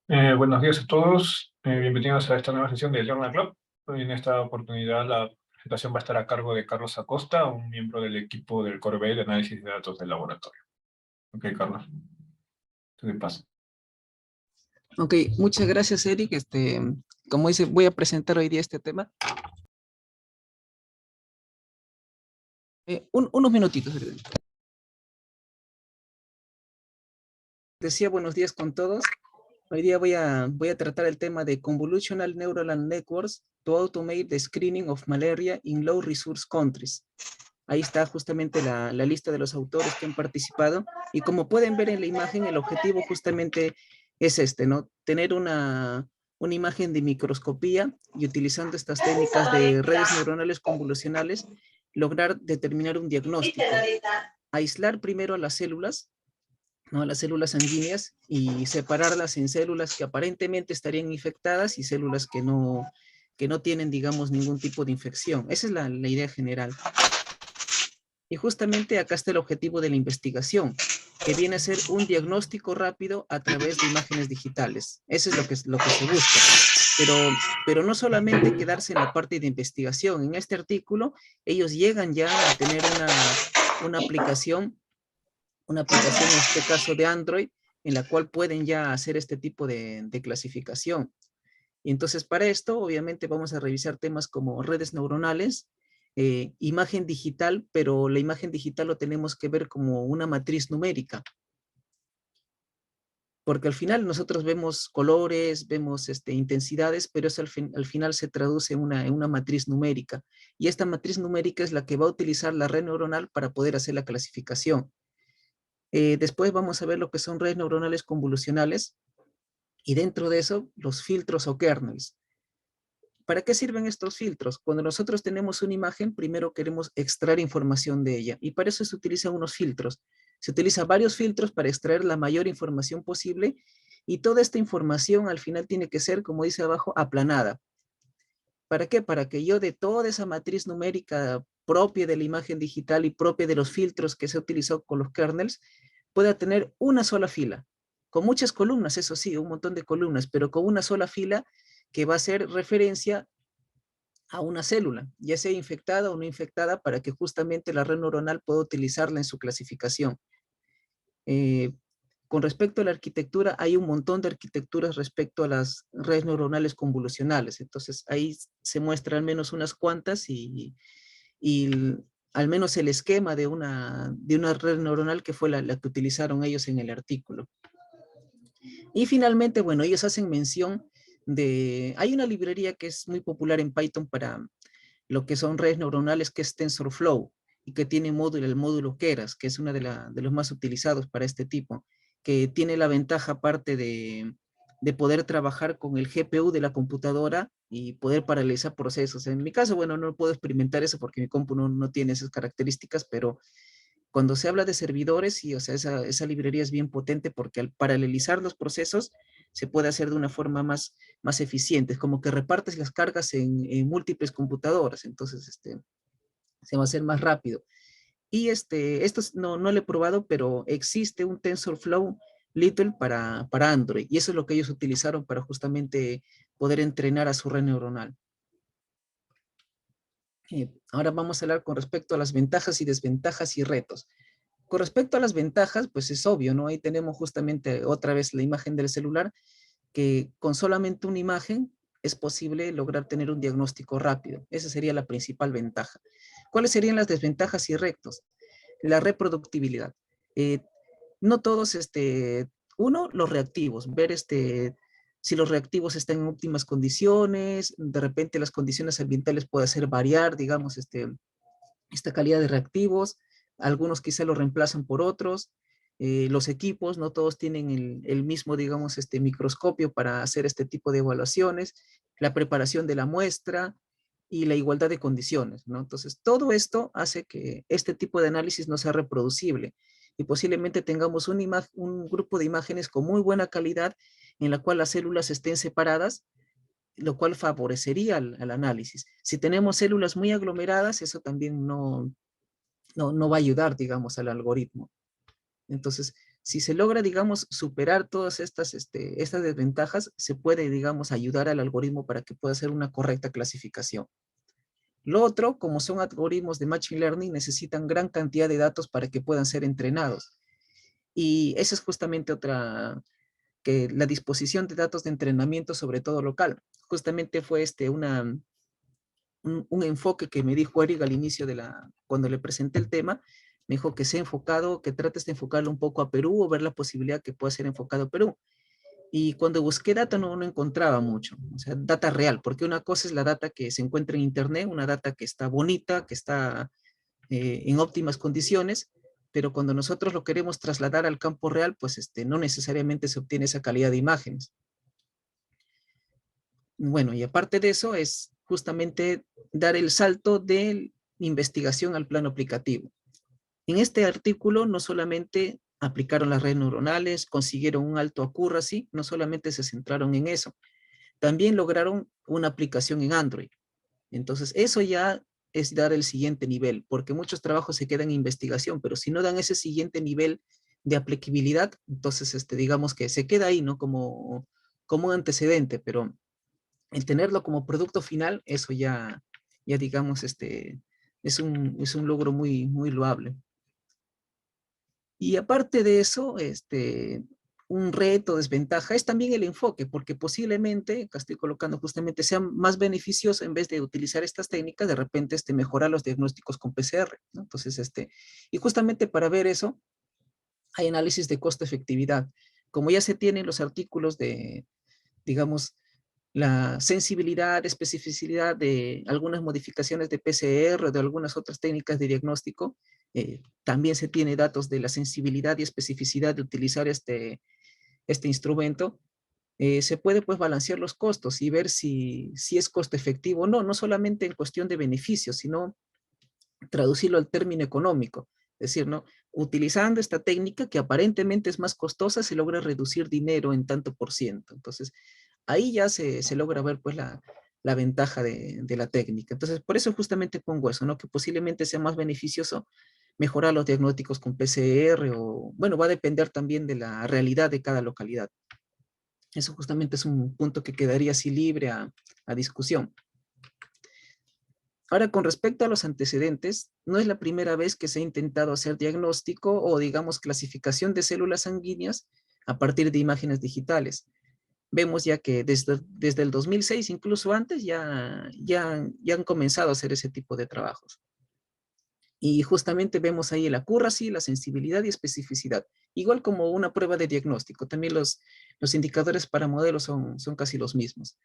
Buenos días a todos, bienvenidos a esta nueva sesión de Journal Club. Hoy en esta oportunidad la presentación va a estar a cargo de Carlos Acosta, un miembro del equipo del Core B de análisis de datos del laboratorio. Ok, Carlos, te doy paso. Ok, muchas gracias, Eric. Como dice, voy a presentar hoy día este tema. Unos minutitos. Decía buenos días con todos. Hoy día voy a tratar el tema de Convolutional Neural Networks to Automate the Screening of Malaria in Low Resource Countries. Ahí está justamente la lista de los autores que han participado. Y como pueden ver en la imagen, el objetivo justamente es ¿no? Tener una imagen de microscopía y utilizando estas técnicas de redes neuronales convolucionales, lograr determinar un diagnóstico. Aislar primero a las células, ¿no? Las células sanguíneas y separarlas en células que aparentemente estarían infectadas y células que no tienen, digamos, ningún tipo de infección. Esa es la idea general. Y justamente acá está el objetivo de la investigación, que viene a ser un diagnóstico rápido a través de imágenes digitales. Eso es lo que se busca. Pero no solamente quedarse en la parte de investigación. En este artículo, ellos llegan ya a tener una aplicación en este caso de Android, en la cual pueden ya hacer este tipo de clasificación. Y entonces para esto, obviamente, vamos a revisar temas como redes neuronales, imagen digital, pero la imagen digital lo tenemos que ver como una matriz numérica. Porque al final nosotros vemos colores, vemos intensidades, pero eso al final se traduce en una matriz numérica. Y esta matriz numérica es la que va a utilizar la red neuronal para poder hacer la clasificación. Después vamos a ver lo que son redes neuronales convolucionales, y dentro de eso, los filtros o kernels. ¿Para qué sirven estos filtros? Cuando nosotros tenemos una imagen, primero queremos extraer información de ella, y para eso se utilizan unos filtros. Se utilizan varios filtros para extraer la mayor información posible, y toda esta información al final tiene que ser, como dice abajo, aplanada. ¿Para qué? Para que yo de toda esa matriz numérica propia de la imagen digital y propia de los filtros que se ha utilizado con los kernels, pueda tener una sola fila, con muchas columnas, eso sí, un montón de columnas, pero con una sola fila que va a hacer referencia a una célula, ya sea infectada o no infectada, para que justamente la red neuronal pueda utilizarla en su clasificación. Con respecto a la arquitectura, hay un montón de arquitecturas respecto a las redes neuronales convolucionales. Entonces, ahí se muestra al menos unas cuantas y al menos el esquema de una red neuronal que fue la que utilizaron ellos en el artículo. Y finalmente, bueno, ellos hacen mención hay una librería que es muy popular en Python para lo que son redes neuronales, que es TensorFlow, y que tiene el módulo Keras, que es uno de los más utilizados para este tipo, que tiene la ventaja, aparte de poder trabajar con el GPU de la computadora y poder paralelizar procesos. En mi caso, bueno, no puedo experimentar eso porque mi compu no tiene esas características, pero cuando se habla de servidores, sí, o sea, esa librería es bien potente, porque al paralelizar los procesos se puede hacer de una forma más eficiente. Es como que repartes las cargas en múltiples computadoras, entonces se va a hacer más rápido. Y esto no lo he probado, pero existe un TensorFlow Little para Android, y eso es lo que ellos utilizaron para justamente poder entrenar a su red neuronal. Ahora vamos a hablar con respecto a las ventajas y desventajas y retos. Con respecto a las ventajas, pues es obvio, ¿no? Ahí tenemos justamente otra vez la imagen del celular, que con solamente una imagen es posible lograr tener un diagnóstico rápido. Esa sería la principal ventaja. ¿Cuáles serían las desventajas y retos? La reproductibilidad. Eh, no todos, uno, los reactivos, ver si los reactivos están en óptimas condiciones, de repente las condiciones ambientales puede hacer variar, digamos, esta calidad de reactivos. Algunos quizá lo reemplazan por otros. Los equipos, no todos tienen el mismo, digamos, microscopio para hacer este tipo de evaluaciones, la preparación de la muestra y la igualdad de condiciones, ¿no? Entonces, todo esto hace que este tipo de análisis no sea reproducible, y posiblemente tengamos un grupo de imágenes con muy buena calidad, en la cual las células estén separadas, lo cual favorecería al análisis. Si tenemos células muy aglomeradas, eso también no va a ayudar, digamos, al algoritmo. Entonces, Si se logra, digamos, superar todas estas desventajas, se puede, digamos, ayudar al algoritmo para que pueda hacer una correcta clasificación. Lo otro, como son algoritmos de Machine Learning, necesitan gran cantidad de datos para que puedan ser entrenados. Y esa es justamente otra, que la disposición de datos de entrenamiento, sobre todo local. Justamente fue un enfoque que me dijo Eric al inicio cuando le presenté el tema. Me dijo que sea enfocado, que trates de enfocarlo un poco a Perú o ver la posibilidad que pueda ser enfocado a Perú. Y cuando busqué data no encontraba mucho, o sea, data real, porque una cosa es la data que se encuentra en internet, una data que está bonita, que está en óptimas condiciones, pero cuando nosotros lo queremos trasladar al campo real, pues no necesariamente se obtiene esa calidad de imágenes. Bueno, y aparte de eso es justamente dar el salto de investigación al plano aplicativo. En este artículo no solamente aplicaron las redes neuronales, consiguieron un alto accuracy, no solamente se centraron en eso, también lograron una aplicación en Android. Entonces, eso ya es dar el siguiente nivel, porque muchos trabajos se quedan en investigación, pero si no dan ese siguiente nivel de aplicabilidad, entonces digamos que se queda ahí, ¿no? Como un antecedente, pero el tenerlo como producto final, eso ya digamos, es un logro muy, muy loable. Y aparte de eso, un reto, desventaja, es también el enfoque, porque posiblemente, acá estoy colocando justamente, sea más beneficioso en vez de utilizar estas técnicas, de repente mejorar los diagnósticos con PCR, ¿no? Entonces, y justamente para ver eso, hay análisis de costo-efectividad. Como ya se tienen los artículos de, digamos, la sensibilidad, especificidad de algunas modificaciones de PCR o de algunas otras técnicas de diagnóstico. También se tiene datos de la sensibilidad y especificidad de utilizar este instrumento. Se puede pues balancear los costos y ver si es costo efectivo o no, no solamente en cuestión de beneficios, sino traducirlo al término económico. Es decir, ¿no? Utilizando esta técnica que aparentemente es más costosa, se logra reducir dinero en tanto por ciento. Entonces, ahí ya se logra ver pues la ventaja de la técnica. Entonces, por eso justamente pongo eso, ¿no? Que posiblemente sea más beneficioso mejorar los diagnósticos con PCR o, bueno, va a depender también de la realidad de cada localidad. Eso justamente es un punto que quedaría así libre a discusión. Ahora, con respecto a los antecedentes, no es la primera vez que se ha intentado hacer diagnóstico o, digamos, clasificación de células sanguíneas a partir de imágenes digitales. Vemos ya que desde el 2006, incluso antes, ya han comenzado a hacer ese tipo de trabajos. Y justamente vemos ahí el accuracy, la sensibilidad y especificidad. Igual como una prueba de diagnóstico, también los indicadores para modelos son casi los mismos.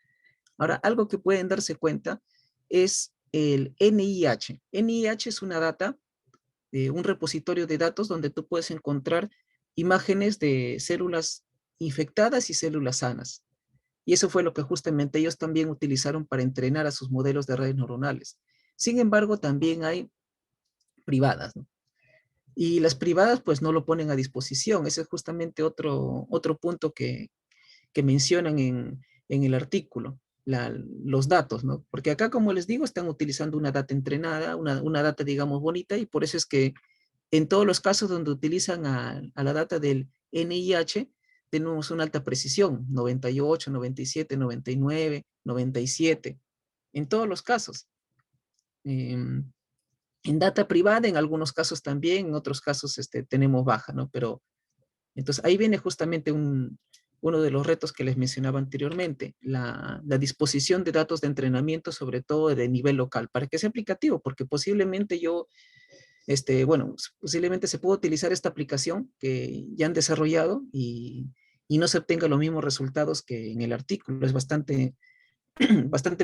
Ahora, algo que pueden darse cuenta es el NIH. NIH es una data, un repositorio de datos donde tú puedes encontrar imágenes de células infectadas y células sanas. Y eso fue lo que justamente ellos también utilizaron para entrenar a sus modelos de redes neuronales. Sin embargo, también hay privadas, ¿no? Y las privadas pues no lo ponen a disposición. Ese es justamente otro punto que mencionan en el artículo, los datos, ¿no? Porque acá, como les digo, están utilizando una data entrenada, una data, digamos, bonita, y por eso es que en todos los casos donde utilizan a la data del NIH, tenemos una alta precisión, 98, 97, 99, 97, en todos los casos. En data privada, en algunos casos también, en otros casos tenemos baja, ¿no? Pero entonces ahí viene justamente uno de los retos que les mencionaba anteriormente, la disposición de datos de entrenamiento, sobre todo de nivel local, para que sea aplicativo, porque posiblemente bueno, posiblemente se pueda utilizar esta aplicación que ya han desarrollado y no se obtengan los mismos resultados que en el artículo. Es bastante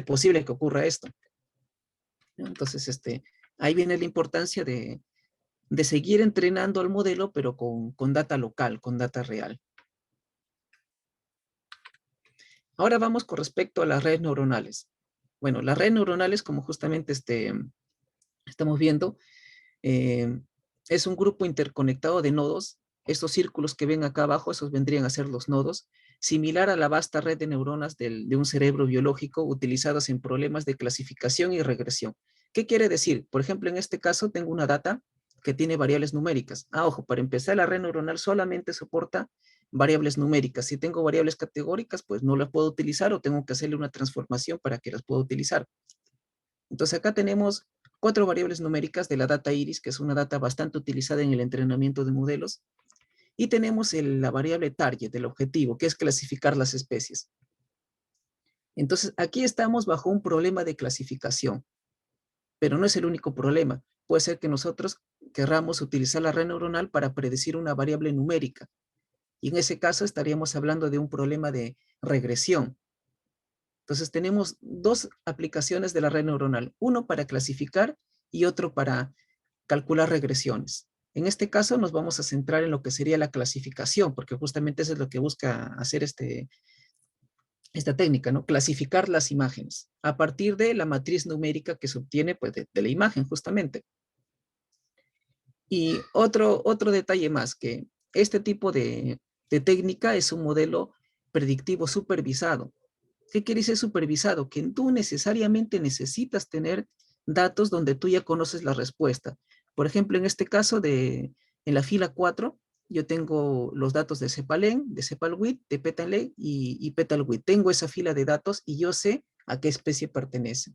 posible que ocurra esto. Entonces, ahí viene la importancia de seguir entrenando al modelo, pero con data local, con data real. Ahora vamos con respecto a las redes neuronales. Bueno, las redes neuronales, como justamente estamos viendo, es un grupo interconectado de nodos. Estos círculos que ven acá abajo, esos vendrían a ser los nodos, similar a la vasta red de neuronas de un cerebro biológico utilizadas en problemas de clasificación y regresión. ¿Qué quiere decir? Por ejemplo, en este caso tengo una data que tiene variables numéricas. Ojo, para empezar la red neuronal solamente soporta variables numéricas. Si tengo variables categóricas, pues no las puedo utilizar o tengo que hacerle una transformación para que las pueda utilizar. Entonces acá tenemos 4 variables numéricas de la data iris, que es una data bastante utilizada en el entrenamiento de modelos. Y tenemos la variable target, el objetivo, que es clasificar las especies. Entonces aquí estamos bajo un problema de clasificación, pero no es el único problema. Puede ser que nosotros querramos utilizar la red neuronal para predecir una variable numérica. Y en ese caso estaríamos hablando de un problema de regresión. Entonces tenemos 2 aplicaciones de la red neuronal, uno para clasificar y otro para calcular regresiones. En este caso nos vamos a centrar en lo que sería la clasificación, porque justamente eso es lo que busca hacer esta técnica, ¿no? Clasificar las imágenes a partir de la matriz numérica que se obtiene pues, de la imagen, justamente. Y otro detalle más, que este tipo de técnica es un modelo predictivo supervisado. ¿Qué quiere decir supervisado? Que tú necesariamente necesitas tener datos donde tú ya conoces la respuesta. Por ejemplo, en este caso, en la fila 4, yo tengo los datos de Cepalen, de Cepalwit, de Petalé y Petalwit. Tengo esa fila de datos y yo sé a qué especie pertenece.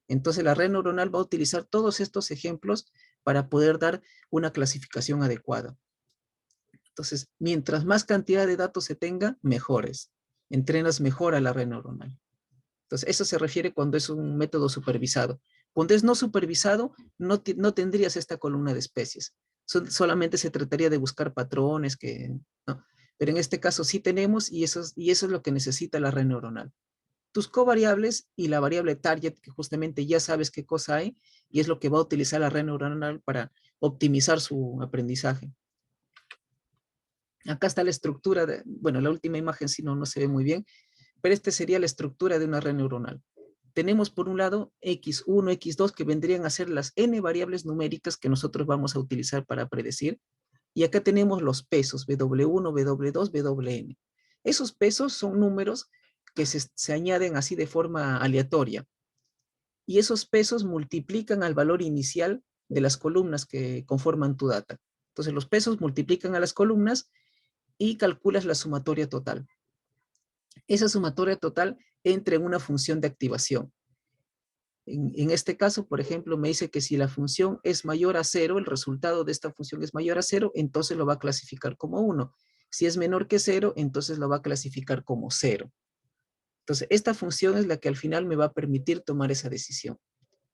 Entonces, la red neuronal va a utilizar todos estos ejemplos para poder dar una clasificación adecuada. Entonces, mientras más cantidad de datos se tenga, mejores. Entrenas mejor a la red neuronal. Entonces, eso se refiere cuando es un método supervisado. Cuando es no supervisado, no tendrías esta columna de especies. Solamente se trataría de buscar patrones ¿no? Pero en este caso sí tenemos y eso es lo que necesita la red neuronal. Tus covariables y la variable target, que justamente ya sabes qué cosa hay, y es lo que va a utilizar la red neuronal para optimizar su aprendizaje. Acá está la estructura, bueno, la última imagen si no se ve muy bien, pero esta sería la estructura de una red neuronal. Tenemos por un lado X1, X2, que vendrían a ser las n variables numéricas que nosotros vamos a utilizar para predecir, y acá tenemos los pesos, W1, W2, Wn. Esos pesos son números que se añaden así de forma aleatoria, y esos pesos multiplican al valor inicial de las columnas que conforman tu data. Entonces los pesos multiplican a las columnas y calculas la sumatoria total. Esa sumatoria total entra en una función de activación. En este caso, por ejemplo, me dice que si la función es mayor a 0, el resultado de esta función es mayor a 0, entonces lo va a clasificar como 1. Si es menor que 0, entonces lo va a clasificar como 0. Entonces, esta función es la que al final me va a permitir tomar esa decisión.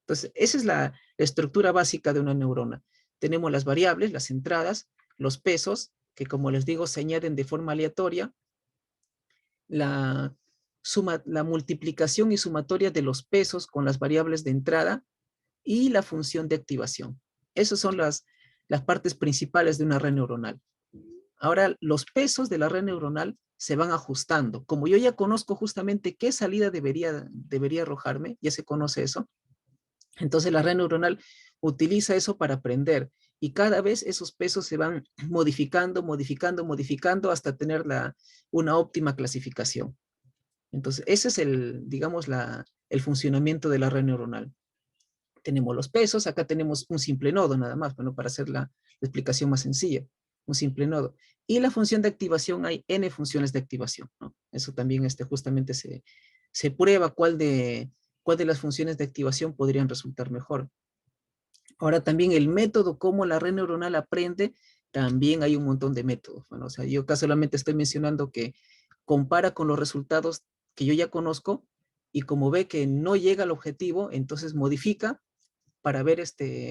Entonces, esa es la estructura básica de una neurona. Tenemos las variables, las entradas, los pesos, que como les digo, se añaden de forma aleatoria, la multiplicación y sumatoria de los pesos con las variables de entrada y la función de activación. Esas son las partes principales de una red neuronal. Ahora, los pesos de la red neuronal se van ajustando. Como yo ya conozco justamente qué salida debería arrojarme, ya se conoce eso, entonces la red neuronal utiliza eso para aprender y cada vez esos pesos se van modificando, modificando, modificando hasta tener una óptima clasificación. Entonces, ese es digamos, el funcionamiento de la red neuronal. Tenemos los pesos, acá tenemos un simple nodo nada más, bueno, para hacer la explicación más sencilla, un simple nodo. Y la función de activación, hay n funciones de activación, ¿no? Eso también justamente se prueba cuál de las funciones de activación podrían resultar mejor. Ahora también el método, cómo la red neuronal aprende, también hay un montón de métodos. Bueno, o sea, yo acá solamente estoy mencionando que compara con los resultados que yo ya conozco y como ve que no llega al objetivo, entonces modifica para ver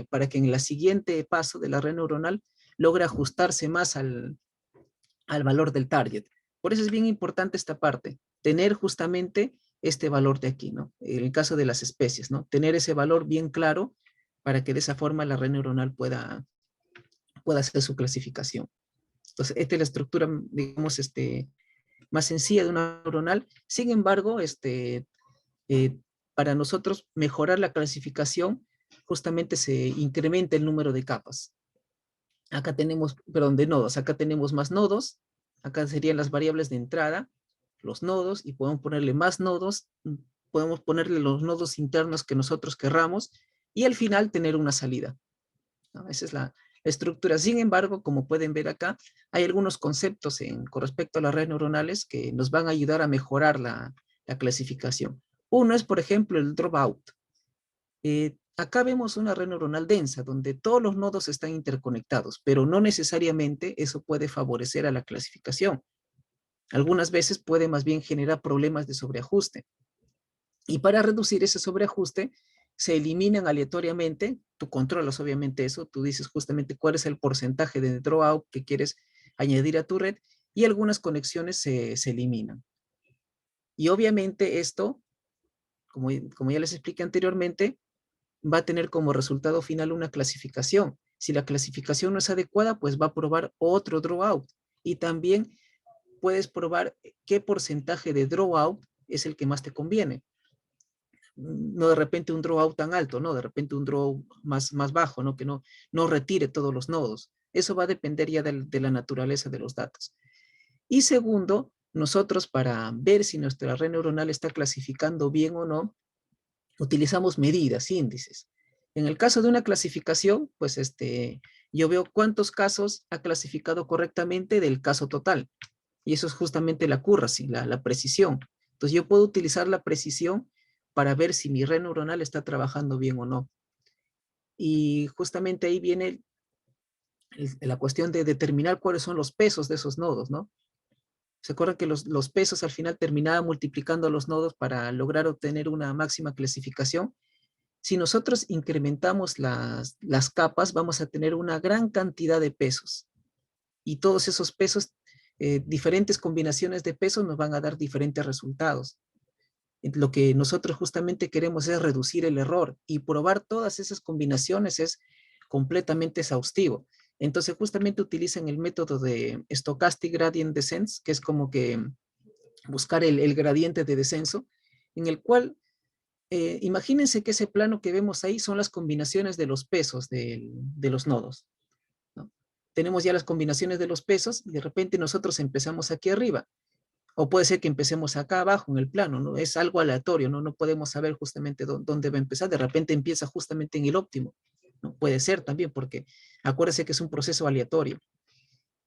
para que en el siguiente paso de la red neuronal logre ajustarse más al valor del target. Por eso es bien importante esta parte, tener justamente este valor de aquí, ¿no? En el caso de las especies, ¿no? Tener ese valor bien claro para que de esa forma la red neuronal pueda hacer su clasificación. Entonces, esta es la estructura, digamos, más sencilla de una neuronal. Sin embargo, para nosotros mejorar la clasificación, justamente se incrementa el número de capas. Acá tenemos, perdón, de nodos. Acá tenemos más nodos. Acá serían las variables de entrada, los nodos, y podemos ponerle más nodos. Podemos ponerle los nodos internos que nosotros querramos, y al final tener una salida, ¿no? Esa es estructura. Sin embargo, como pueden ver acá, hay algunos conceptos con respecto a las redes neuronales que nos van a ayudar a mejorar la clasificación. Uno es, por ejemplo, el dropout. Acá vemos una red neuronal densa, donde todos los nodos están interconectados, pero no necesariamente eso puede favorecer a la clasificación. Algunas veces puede más bien generar problemas de sobreajuste. Y para reducir ese sobreajuste, se eliminan aleatoriamente, tú controlas obviamente eso, tú dices justamente cuál es el porcentaje de dropout que quieres añadir a tu red, y algunas conexiones se eliminan. Y obviamente esto, como ya les expliqué anteriormente, va a tener como resultado final una clasificación. Si la clasificación no es adecuada, pues va a probar otro dropout. Y también puedes probar qué porcentaje de dropout es el que más te conviene. No de repente un dropout tan alto, no, de repente un dropout más bajo, ¿no? Que no retire todos los nodos. Eso va a depender ya de la naturaleza de los datos. Y segundo, nosotros para ver si nuestra red neuronal está clasificando bien o no, utilizamos medidas, índices. En el caso de una clasificación, pues yo veo cuántos casos ha clasificado correctamente del caso total. Y eso es justamente la accuracy, la precisión. Entonces yo puedo utilizar la precisión para ver si mi red neuronal está trabajando bien o no. Y justamente ahí viene la cuestión de determinar cuáles son los pesos de esos nodos, ¿no? ¿Se acuerdan que los pesos al final terminaban multiplicando los nodos para lograr obtener una máxima clasificación? Si nosotros incrementamos las capas, vamos a tener una gran cantidad de pesos. Y todos esos pesos, diferentes combinaciones de pesos nos van a dar diferentes resultados. Lo que nosotros justamente queremos es reducir el error, y probar todas esas combinaciones es completamente exhaustivo. Entonces justamente utilizan el método de Stochastic Gradient Descent, que es como que buscar el gradiente de descenso, en el cual imagínense que ese plano que vemos ahí son las combinaciones de los pesos de los nodos, ¿no? Tenemos ya las combinaciones de los pesos y de repente nosotros empezamos aquí arriba. O puede ser que empecemos acá abajo en el plano, ¿no? Es algo aleatorio, ¿no? No podemos saber justamente dónde va a empezar. De repente empieza justamente en el óptimo, ¿no? Puede ser también, porque acuérdense que es un proceso aleatorio.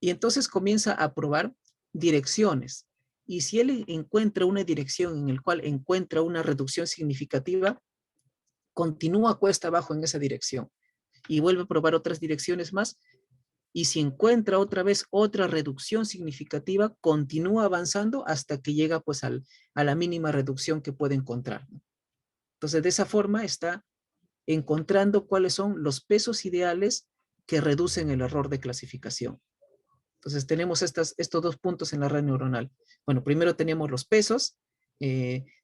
Y entonces comienza a probar direcciones. Y si él encuentra una dirección en la cual encuentra una reducción significativa, continúa cuesta abajo en esa dirección y vuelve a probar otras direcciones más. Y si encuentra otra vez otra reducción significativa, continúa avanzando hasta que llega pues a la mínima reducción que puede encontrar. Entonces, de esa forma está encontrando cuáles son los pesos ideales que reducen el error de clasificación. Entonces, tenemos estos dos puntos en la red neuronal. Bueno, primero tenemos los pesos,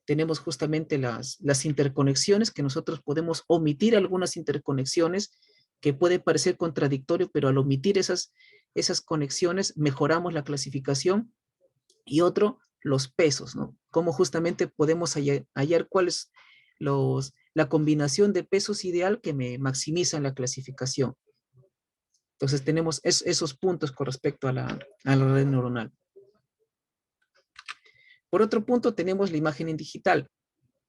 tenemos justamente las interconexiones, que nosotros podemos omitir algunas interconexiones que puede parecer contradictorio, pero al omitir esas conexiones mejoramos la clasificación. Y otro, los pesos, ¿no? Cómo justamente podemos hallar cuál es la combinación de pesos ideal que me maximizan la clasificación. Entonces tenemos esos puntos con respecto a la red neuronal. Por otro punto tenemos la imagen en digital.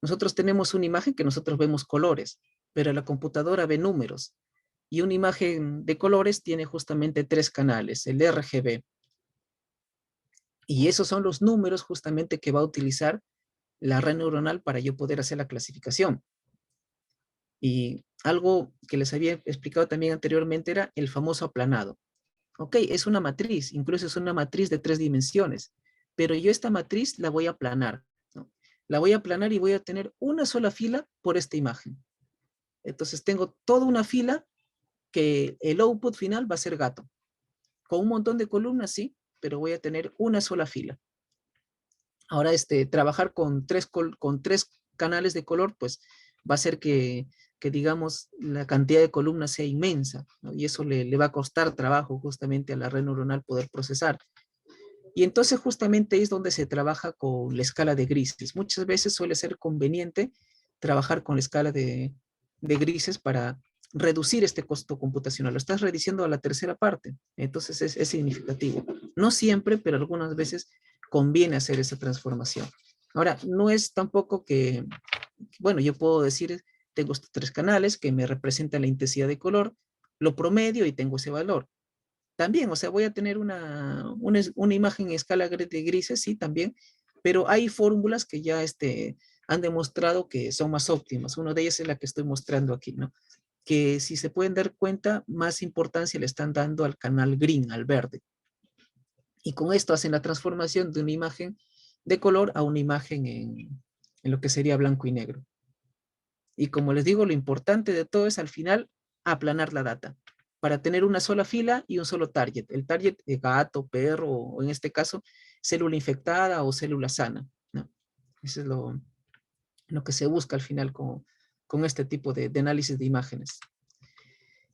Nosotros tenemos una imagen que nosotros vemos colores, pero la computadora ve números. Y una imagen de colores tiene justamente 3 canales, el RGB. Y esos son los números justamente que va a utilizar la red neuronal para yo poder hacer la clasificación. Y algo que les había explicado también anteriormente era el famoso aplanado. Ok, es una matriz, incluso es una matriz de 3 dimensiones, pero yo esta matriz la voy a aplanar, ¿no? La voy a aplanar y voy a tener una sola fila por esta imagen. Entonces tengo toda una fila que el output final va a ser gato. Con un montón de columnas, sí, pero voy a tener una sola fila. Ahora, trabajar con tres canales de color, pues va a hacer que digamos, la cantidad de columnas sea inmensa, ¿no? Y eso le va a costar trabajo justamente a la red neuronal poder procesar. Y entonces justamente ahí es donde se trabaja con la escala de grises. Muchas veces suele ser conveniente trabajar con la escala de grises para reducir este costo computacional. Lo estás reduciendo a la tercera parte, entonces es significativo. No siempre, pero algunas veces conviene hacer esa transformación. Ahora, no es tampoco que, bueno, yo puedo decir, tengo estos 3 canales que me representan la intensidad de color, lo promedio y tengo ese valor. También, o sea, voy a tener una imagen en escala de grises, sí, también, pero hay fórmulas que ya han demostrado que son más óptimas. Una de ellas es la que estoy mostrando aquí, ¿no? Que si se pueden dar cuenta, más importancia le están dando al canal green, al verde. Y con esto hacen la transformación de una imagen de color a una imagen en lo que sería blanco y negro. Y como les digo, lo importante de todo es al final aplanar la data para tener una sola fila y un solo target. El target de gato, perro, o en este caso, célula infectada o célula sana, ¿no? Eso es lo que se busca al final con este tipo de análisis de imágenes.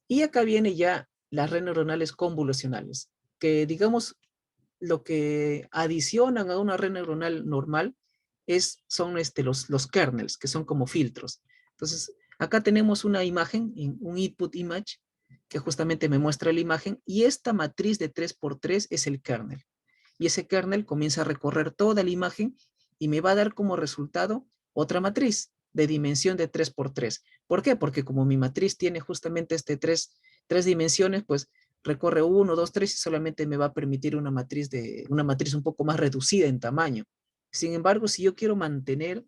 Y acá viene ya las redes neuronales convolucionales, que digamos lo que adicionan a una red neuronal normal son los kernels, que son como filtros. Entonces, acá tenemos una imagen, un input image, que justamente me muestra la imagen, y esta matriz de 3x3 es el kernel. Y ese kernel comienza a recorrer toda la imagen y me va a dar como resultado otra matriz de dimensión de 3x3. ¿Por qué? Porque como mi matriz tiene justamente tres dimensiones, pues recorre 1, 2, 3 y solamente me va a permitir una matriz un poco más reducida en tamaño. Sin embargo, si yo quiero mantener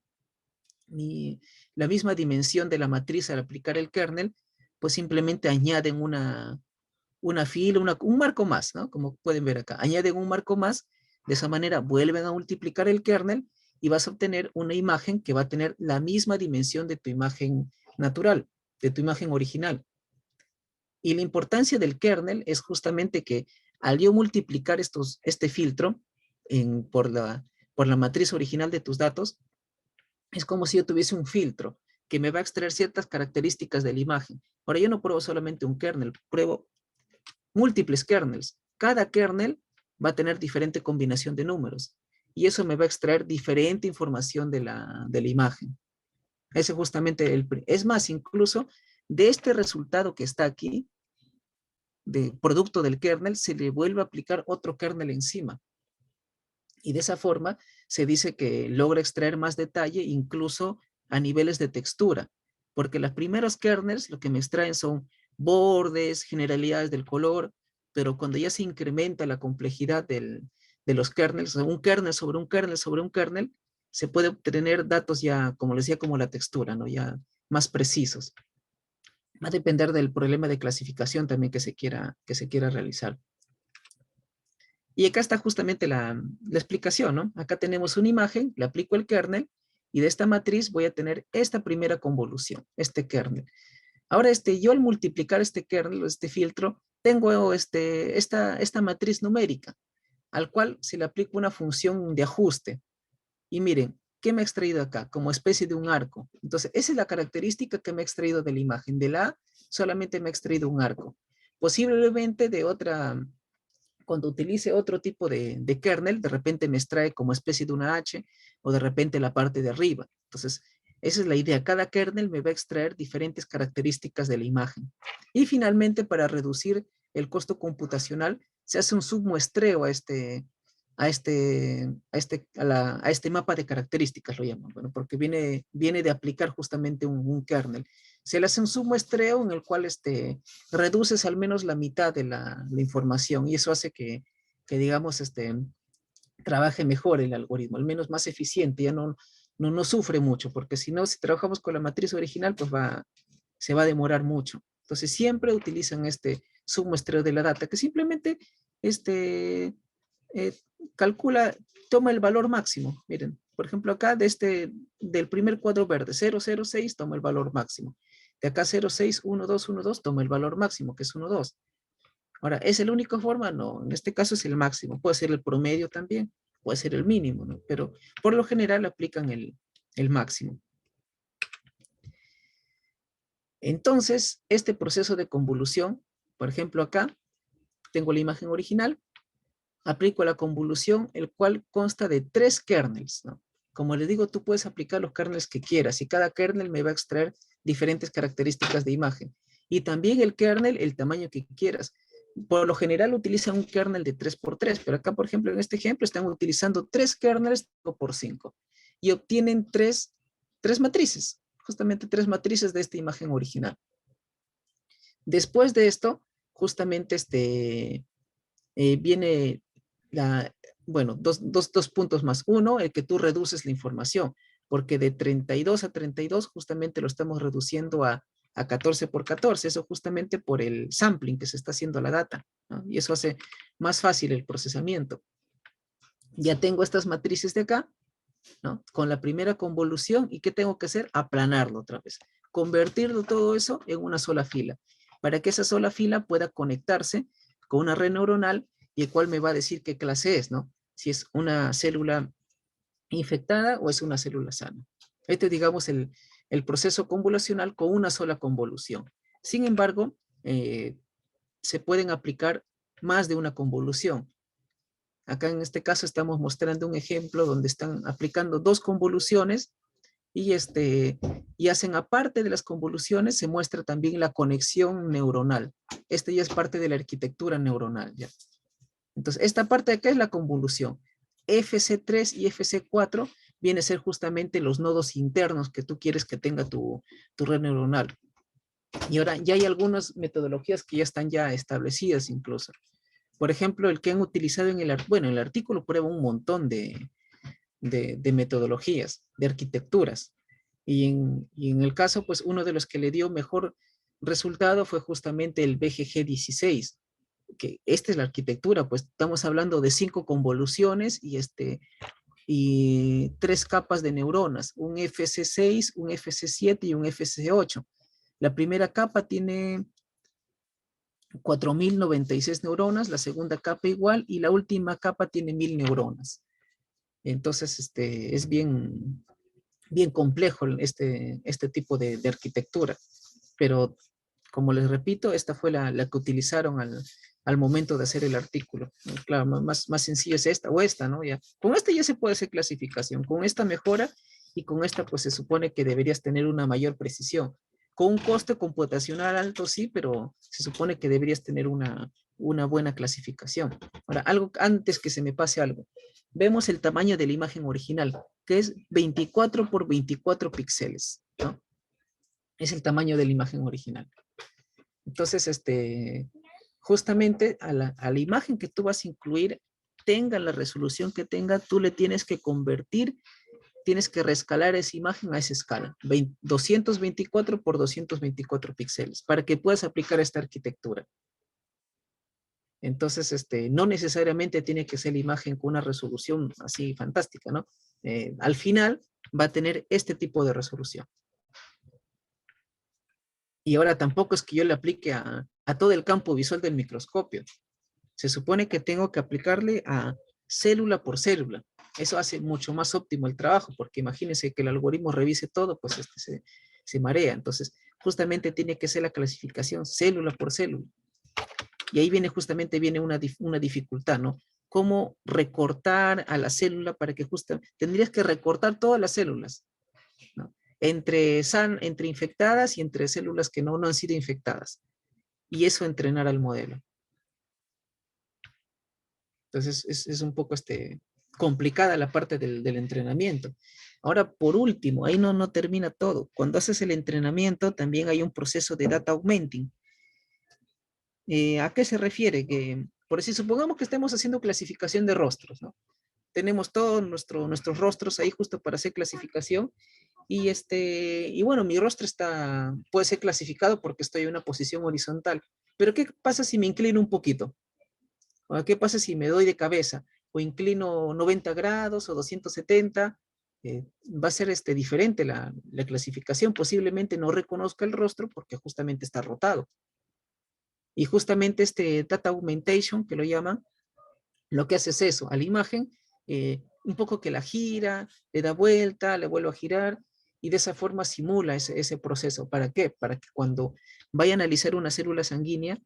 la misma dimensión de la matriz al aplicar el kernel, pues simplemente añaden una fila, un marco más, ¿no? Como pueden ver acá. Añaden un marco más, de esa manera vuelven a multiplicar el kernel y vas a obtener una imagen que va a tener la misma dimensión de tu imagen natural, de tu imagen original. Y la importancia del kernel es justamente que al yo multiplicar este filtro por la matriz original de tus datos, es como si yo tuviese un filtro que me va a extraer ciertas características de la imagen. Ahora yo no pruebo solamente un kernel, pruebo múltiples kernels. Cada kernel va a tener diferente combinación de números y eso me va a extraer diferente información de la imagen. Ese justamente es más, incluso de este resultado que está aquí, de producto del kernel, se le vuelve a aplicar otro kernel encima. Y de esa forma se dice que logra extraer más detalle incluso a niveles de textura, porque los primeros kernels lo que me extraen son bordes, generalidades del color, pero cuando ya se incrementa la complejidad de los kernels, o sea, un kernel sobre un kernel sobre un kernel, se puede obtener datos ya, como les decía, como la textura, ¿no? Ya más precisos. Va a depender del problema de clasificación también que se quiera realizar. Y acá está justamente la explicación, ¿no? Acá tenemos una imagen, le aplico el kernel, y de esta matriz voy a tener esta primera convolución, este kernel. Ahora, yo al multiplicar este kernel, este filtro, tengo esta matriz numérica, al cual se le aplica una función de ajuste. Y miren, ¿qué me ha extraído acá? Como especie de un arco. Entonces, esa es la característica que me ha extraído de la imagen. De la A solamente me ha extraído un arco. Posiblemente cuando utilice otro tipo de kernel, de repente me extrae como especie de una H o de repente la parte de arriba. Entonces, esa es la idea. Cada kernel me va a extraer diferentes características de la imagen. Y finalmente, para reducir el costo computacional, se hace un submuestreo a este mapa de características, lo llaman, bueno, porque viene de aplicar justamente un kernel. Se le hace un submuestreo en el cual reduces al menos la mitad de la información y eso hace que digamos, trabaje mejor el algoritmo, al menos más eficiente, ya no sufre mucho, porque si no, si trabajamos con la matriz original, pues se va a demorar mucho. Entonces siempre utilizan este submuestreo de la data, que simplemente eh, calcula, toma el valor máximo. Miren, por ejemplo, acá del primer cuadro verde, 006, toma el valor máximo. De acá 061212 toma el valor máximo, que es 12. Ahora, ¿es la única forma? No, en este caso es el máximo. Puede ser el promedio también, puede ser el mínimo, ¿no? Pero por lo general aplican el máximo. Entonces, este proceso de convolución, por ejemplo, acá tengo la imagen original, aplico la convolución, el cual consta de 3 kernels, ¿no? Como les digo, tú puedes aplicar los kernels que quieras y cada kernel me va a extraer diferentes características de imagen. Y también el kernel, el tamaño que quieras. Por lo general utilizan un kernel de 3x3, pero acá, por ejemplo, en este ejemplo, están utilizando 3 kernels 5x5 y obtienen tres matrices, justamente 3 matrices de esta imagen original. Después de esto, justamente viene bueno, dos puntos más. Uno, el que tú reduces la información, porque de 32 a 32 justamente lo estamos reduciendo a 14 por 14, eso justamente por el sampling que se está haciendo a la data, ¿no? Y eso hace más fácil el procesamiento. Ya tengo estas matrices de acá, ¿no? Con la primera convolución, ¿y qué tengo que hacer? Aplanarlo otra vez. Convertirlo todo eso en una sola fila, para que esa sola fila pueda conectarse con una red neuronal y el cual me va a decir qué clase es, ¿no? Si es una célula infectada o es una célula sana. Este es, digamos, el proceso convolucional con una sola convolución. Sin embargo, se pueden aplicar más de una convolución. Acá en este caso estamos mostrando un ejemplo donde están aplicando dos convoluciones y, y hacen aparte de las convoluciones, se muestra también la conexión neuronal. Este ya es parte de la arquitectura neuronal, ¿ya? Entonces, esta parte de acá es la convolución. FC3 y FC4 viene a ser justamente los nodos internos que tú quieres que tenga tu red neuronal. Y ahora ya hay algunas metodologías que ya están ya establecidas incluso. Por ejemplo, el que han utilizado en el artículo prueba un montón de metodologías, de arquitecturas. Y en el caso, pues uno de los que le dio mejor resultado fue justamente el BGG16, que esta es la arquitectura, pues estamos hablando de 5 convoluciones y 3 capas de neuronas, un FC6, un FC7 y un FC8. La primera capa tiene 4096 neuronas, la segunda capa igual y la última capa tiene 1000 neuronas. Entonces, es bien complejo este tipo de arquitectura. Pero, como les repito, esta fue la que utilizaron al momento de hacer el artículo. Claro, más sencillo es esta o esta, ¿no? Ya. Con esta ya se puede hacer clasificación, con esta mejora y con esta pues se supone que deberías tener una mayor precisión. Con un coste computacional alto, sí, pero se supone que deberías tener una buena clasificación. Ahora, algo antes que se me pase algo. Vemos el tamaño de la imagen original, que es 24 por 24 píxeles, ¿no? Es el tamaño de la imagen original. Entonces, justamente a la imagen que tú vas a incluir, tenga la resolución que tenga, tú le tienes que convertir, tienes que rescalar esa imagen a esa escala, 224 por 224 píxeles, para que puedas aplicar esta arquitectura. Entonces, no necesariamente tiene que ser la imagen con una resolución así fantástica, ¿no? Al final va a tener este tipo de resolución. Y ahora tampoco es que yo le aplique a todo el campo visual del microscopio. Se supone que tengo que aplicarle a célula por célula. Eso hace mucho más óptimo el trabajo, porque imagínense que el algoritmo revise todo, pues se marea. Entonces, justamente tiene que ser la clasificación célula por célula. Y ahí justamente viene una dificultad, ¿no? ¿Cómo recortar a la célula para que justamente, tendrías que recortar todas las células, ¿no? Entre infectadas y entre células que no han sido infectadas. Y eso entrenar al modelo. Entonces es un poco complicada la parte del entrenamiento. Ahora, por último, ahí no termina todo. Cuando haces el entrenamiento, también hay un proceso de data augmenting. ¿A qué se refiere? Que, por decir, supongamos que estemos haciendo clasificación de rostros, ¿no? Tenemos todos nuestros rostros ahí justo para hacer clasificación. Y bueno, mi rostro puede ser clasificado porque estoy en una posición horizontal. Pero ¿qué pasa si me inclino un poquito? ¿O qué pasa si me doy de cabeza? O inclino 90 grados o 270. Va a ser diferente la clasificación. Posiblemente no reconozca el rostro porque justamente está rotado. Y justamente data augmentation, que lo llaman, lo que hace es eso, a la imagen, un poco que la gira, le da vuelta, le vuelve a girar, y de esa forma simula ese proceso. ¿Para qué? Para que cuando vaya a analizar una célula sanguínea,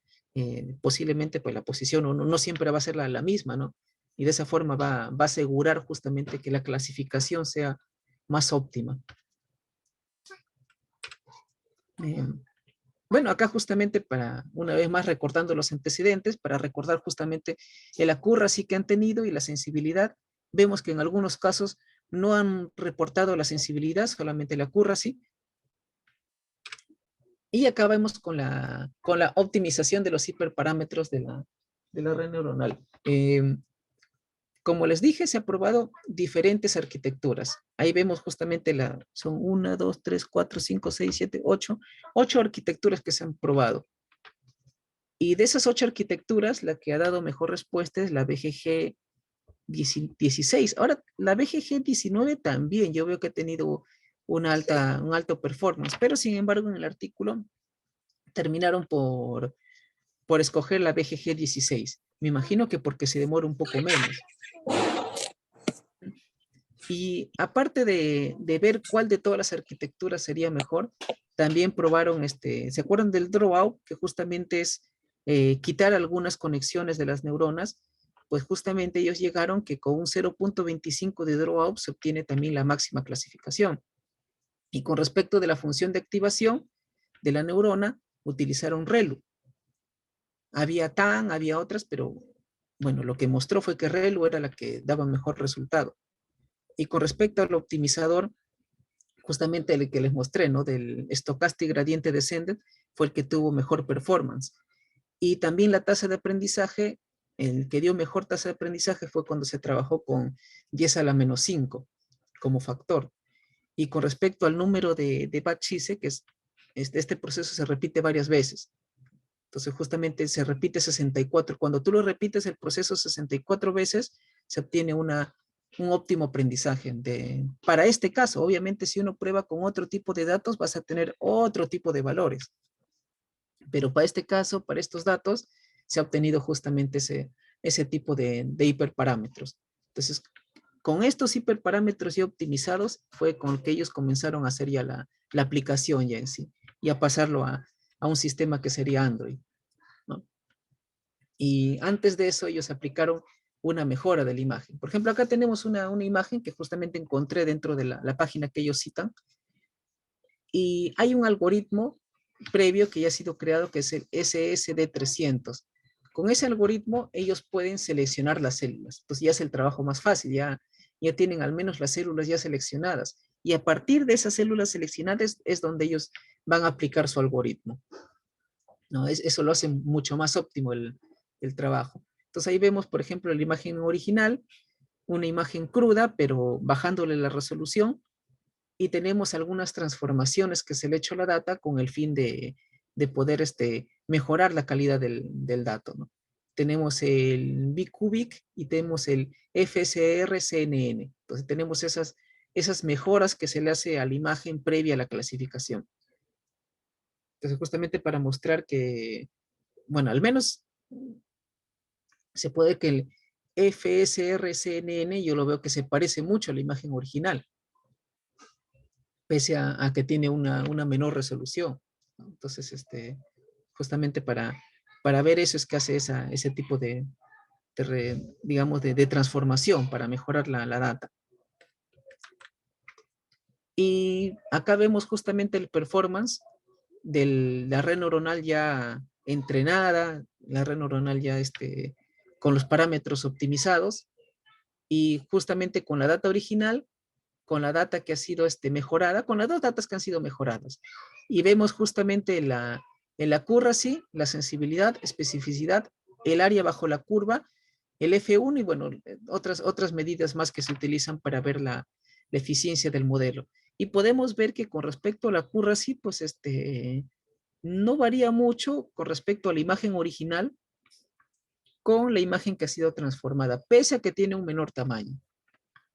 posiblemente pues la posición no siempre va a ser la misma, ¿no? Y de esa forma va a asegurar justamente que la clasificación sea más óptima. Bueno, acá justamente para, una vez más, recortando los antecedentes, para recordar justamente el accuracy que han tenido y la sensibilidad, vemos que en algunos casos no han reportado la sensibilidad, solamente la accuracy. Y acá vamos con la optimización de los hiperparámetros de la red neuronal. Como les dije, se han probado diferentes arquitecturas. Ahí vemos justamente son 1, 2, 3, 4, 5, 6, 7, 8 arquitecturas que se han probado. Y de esas 8 arquitecturas, la que ha dado mejor respuesta es la BGG 16. Ahora, la BGG 19 también, yo veo que ha tenido un alto performance, pero sin embargo en el artículo terminaron por escoger la BGG 16. Me imagino que porque se demora un poco menos. Y aparte de ver cuál de todas las arquitecturas sería mejor, también probaron, ¿se acuerdan del dropout? Que justamente es quitar algunas conexiones de las neuronas. Pues justamente ellos llegaron que con un 0.25 de dropout se obtiene también la máxima clasificación. Y con respecto de la función de activación de la neurona, utilizaron ReLU. Había TAN, había otras, pero bueno, lo que mostró fue que ReLU era la que daba mejor resultado. Y con respecto al optimizador, justamente el que les mostré, ¿no? Del Stochastic Gradient Descendant, fue el que tuvo mejor performance. Y también la tasa de aprendizaje, el que dio mejor tasa de aprendizaje fue cuando se trabajó con 10 a la menos 5 como factor. Y con respecto al número de Batchise, que es, este proceso se repite varias veces. Entonces justamente se repite 64. Cuando tú lo repites el proceso 64 veces, se obtiene un óptimo aprendizaje. Para este caso, obviamente si uno prueba con otro tipo de datos, vas a tener otro tipo de valores. Pero para este caso, para estos datos, se ha obtenido justamente ese tipo de hiperparámetros. Entonces, con estos hiperparámetros ya optimizados, fue con que ellos comenzaron a hacer ya la aplicación ya en sí, y a pasarlo a un sistema que sería Android, ¿no? Y antes de eso, ellos aplicaron una mejora de la imagen. Por ejemplo, acá tenemos una imagen que justamente encontré dentro de la página que ellos citan, y hay un algoritmo previo que ya ha sido creado que es el SSD300. Con ese algoritmo ellos pueden seleccionar las células. Entonces ya es el trabajo más fácil, ya tienen al menos las células ya seleccionadas. Y a partir de esas células seleccionadas es donde ellos van a aplicar su algoritmo, ¿no? Eso lo hace mucho más óptimo el trabajo. Entonces ahí vemos, por ejemplo, la imagen original, una imagen cruda, pero bajándole la resolución, y tenemos algunas transformaciones que se le ha hecho a la data con el fin de poder mejorar la calidad del dato, ¿no? Tenemos el Bicubic y tenemos el FSR-CNN. Entonces tenemos esas mejoras que se le hace a la imagen previa a la clasificación. Entonces justamente para mostrar que, bueno, al menos se puede que el FSR-CNN yo lo veo que se parece mucho a la imagen original, pese a que tiene una menor resolución, ¿no? Entonces, justamente para ver eso es que hace ese tipo digamos, de transformación para mejorar la data. Y acá vemos justamente el performance de la red neuronal ya entrenada, la red neuronal ya con los parámetros optimizados, y justamente con la data original, con la data que ha sido mejorada, con las dos datas que han sido mejoradas. Y vemos justamente el accuracy, la sensibilidad, especificidad, el área bajo la curva, el F1 y bueno, otras medidas más que se utilizan para ver la eficiencia del modelo. Y podemos ver que con respecto a la accuracy, pues no varía mucho con respecto a la imagen original con la imagen que ha sido transformada, pese a que tiene un menor tamaño.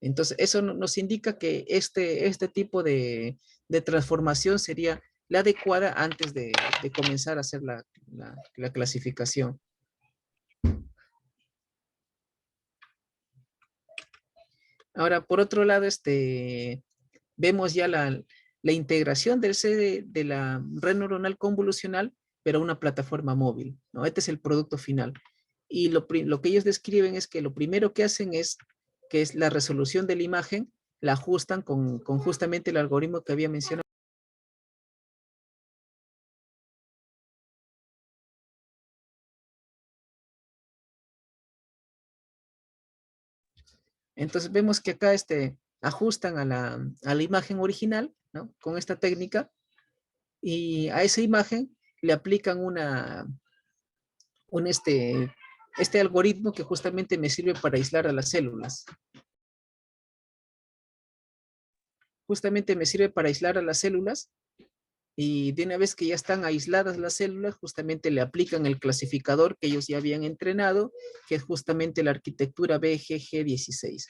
Entonces, eso nos indica que este tipo de transformación sería la adecuada antes de comenzar a hacer la clasificación. Ahora, por otro lado, vemos ya la integración de la red neuronal convolucional, pero a una plataforma móvil, ¿no? Este es el producto final. Y lo que ellos describen es que lo primero que hacen es que es la resolución de la imagen, la ajustan con justamente el algoritmo que había mencionado. Entonces vemos que acá ajustan a la imagen original, ¿no? Con esta técnica, y a esa imagen le aplican un este algoritmo que justamente me sirve para aislar a las células. Justamente me sirve para aislar a las células y de una vez que ya están aisladas las células, justamente le aplican el clasificador que ellos ya habían entrenado, que es justamente la arquitectura BGG16.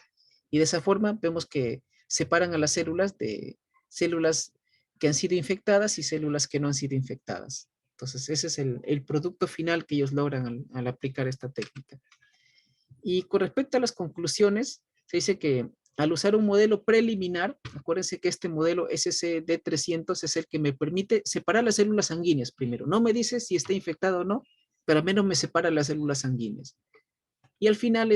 Y de esa forma vemos que separan a las células de células que han sido infectadas y células que no han sido infectadas. Entonces, ese es el producto final que ellos logran al aplicar esta técnica. Y con respecto a las conclusiones, se dice que al usar un modelo preliminar, acuérdense que este modelo SCD300 es el que me permite separar las células sanguíneas primero. No me dice si está infectado o no, pero al menos me separa las células sanguíneas. Y al final,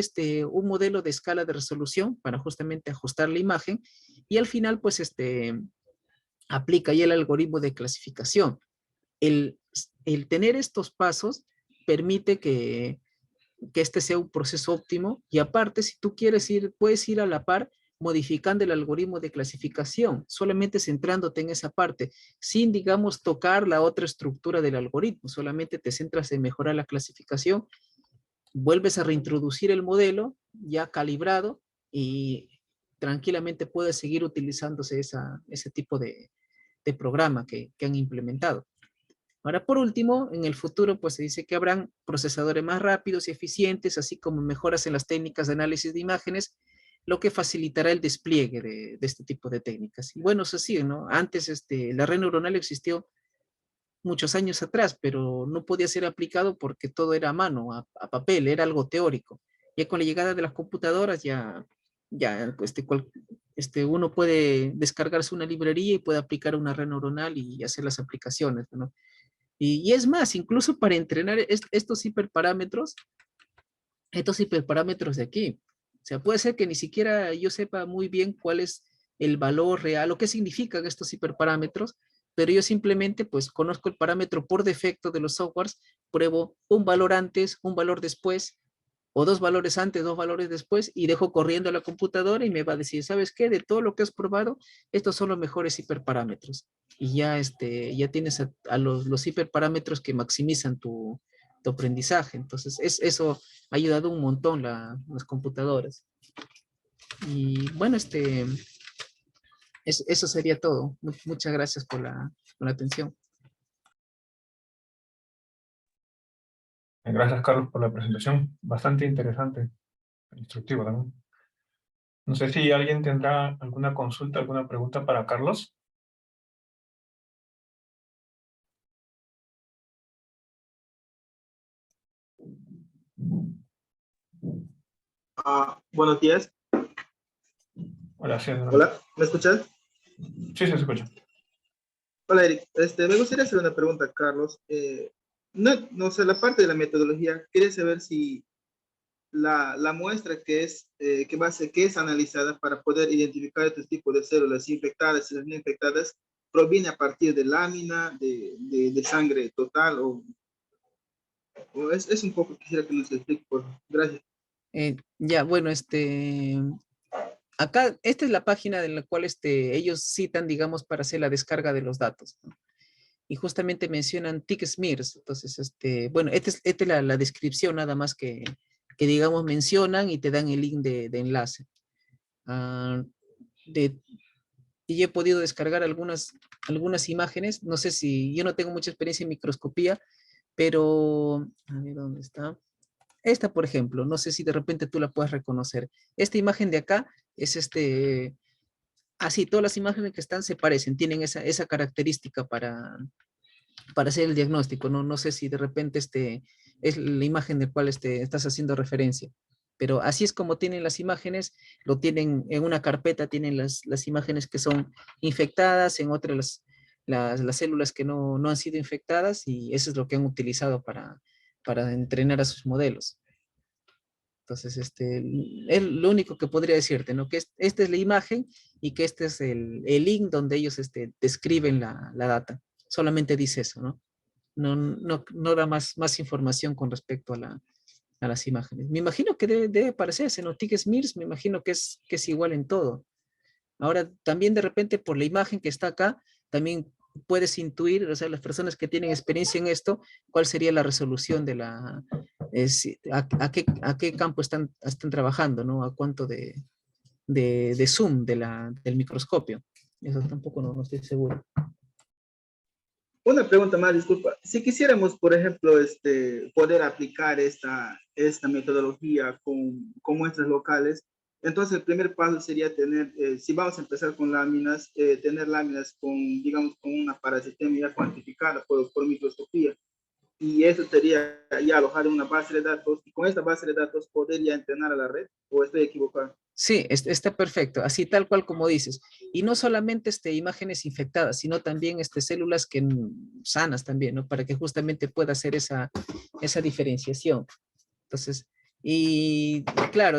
un modelo de escala de resolución para justamente ajustar la imagen. Y al final, pues, aplica ya el algoritmo de clasificación. El, el tener estos pasos permite que este sea un proceso óptimo y aparte si tú quieres ir, puedes ir a la par modificando el algoritmo de clasificación, solamente centrándote en esa parte, sin, digamos, tocar la otra estructura del algoritmo, solamente te centras en mejorar la clasificación, vuelves a reintroducir el modelo ya calibrado y tranquilamente puedes seguir utilizándose ese tipo de programa que han implementado. Ahora, por último, en el futuro, pues se dice que habrán procesadores más rápidos y eficientes, así como mejoras en las técnicas de análisis de imágenes, lo que facilitará el despliegue de este tipo de técnicas. Y bueno, es así, ¿no? Antes la red neuronal existió muchos años atrás, pero no podía ser aplicado porque todo era a mano, a papel, era algo teórico. Ya con la llegada de las computadoras, ya pues, uno puede descargarse una librería y puede aplicar una red neuronal y hacer las aplicaciones, ¿no? Y es más, incluso para entrenar estos hiperparámetros de aquí. O sea, puede ser que ni siquiera yo sepa muy bien cuál es el valor real o qué significan estos hiperparámetros, pero yo simplemente pues conozco el parámetro por defecto de los softwares, pruebo un valor antes, un valor después, o dos valores antes, dos valores después, y dejo corriendo a la computadora y me va a decir, ¿sabes qué? De todo lo que has probado, estos son los mejores hiperparámetros. Y ya, ya tienes a los hiperparámetros que maximizan tu aprendizaje. Entonces, eso ha ayudado un montón las computadoras. Y bueno, eso sería todo. Muchas gracias por la atención. Gracias, Carlos, por la presentación. Bastante interesante, instructivo también. No sé si alguien tendrá alguna consulta, alguna pregunta para Carlos. Buenos días. Hola, sí, adelante. Hola, ¿me escuchas? Sí, se escucha. Hola, Eric. Me gustaría hacer una pregunta, Carlos. No sé, la parte de la metodología, quería saber si la muestra que es analizada para poder identificar estos tipos de células infectadas y las no infectadas proviene a partir de lámina, de sangre total, o es un poco, quisiera que nos explique, por favor. Gracias. Ya, bueno, acá, esta es la página en la cual ellos citan, digamos, para hacer la descarga de los datos, ¿no? Y justamente mencionan tick smears. Entonces, bueno, esta es la descripción nada más que, digamos, mencionan y te dan el link de enlace. Ah, de, y yo he podido descargar algunas imágenes. No sé si, yo no tengo mucha experiencia en microscopía, pero, a ver, ¿dónde está? Esta, por ejemplo, no sé si de repente tú la puedes reconocer. Esta imagen de acá es así, todas las imágenes que están se parecen, tienen esa característica para hacer el diagnóstico. No sé si de repente es la imagen de cual estás haciendo referencia. Pero así es como tienen las imágenes, lo tienen en una carpeta, tienen las imágenes que son infectadas, en otra las células que no han sido infectadas, y eso es lo que han utilizado para entrenar a sus modelos. Entonces, es lo único que podría decirte, ¿no? Que esta es la imagen y que este es el link donde ellos describen la data. Solamente dice eso, ¿no? No da más información con respecto a las imágenes. Me imagino que debe parecerse, ¿no? Tick Smears, me imagino que es igual en todo. Ahora, también de repente por la imagen que está acá, también puedes intuir, o sea, las personas que tienen experiencia en esto, cuál sería la resolución de la, a qué campo están trabajando, ¿no? A cuánto de zoom del microscopio. Eso tampoco no estoy seguro. Una pregunta más, disculpa. Si quisiéramos, por ejemplo, poder aplicar esta metodología con muestras locales, entonces el primer paso sería tener, si vamos a empezar con láminas, tener láminas con, digamos, con una parasitemia cuantificada por microscopía. Y eso sería ya alojar en una base de datos, y con esta base de datos poder ya entrenar a la red, ¿o estoy equivocado? Sí, está perfecto, así tal cual como dices. Y no solamente imágenes infectadas, sino también células sanas también, ¿no? Para que justamente pueda hacer esa diferenciación. Entonces, y claro,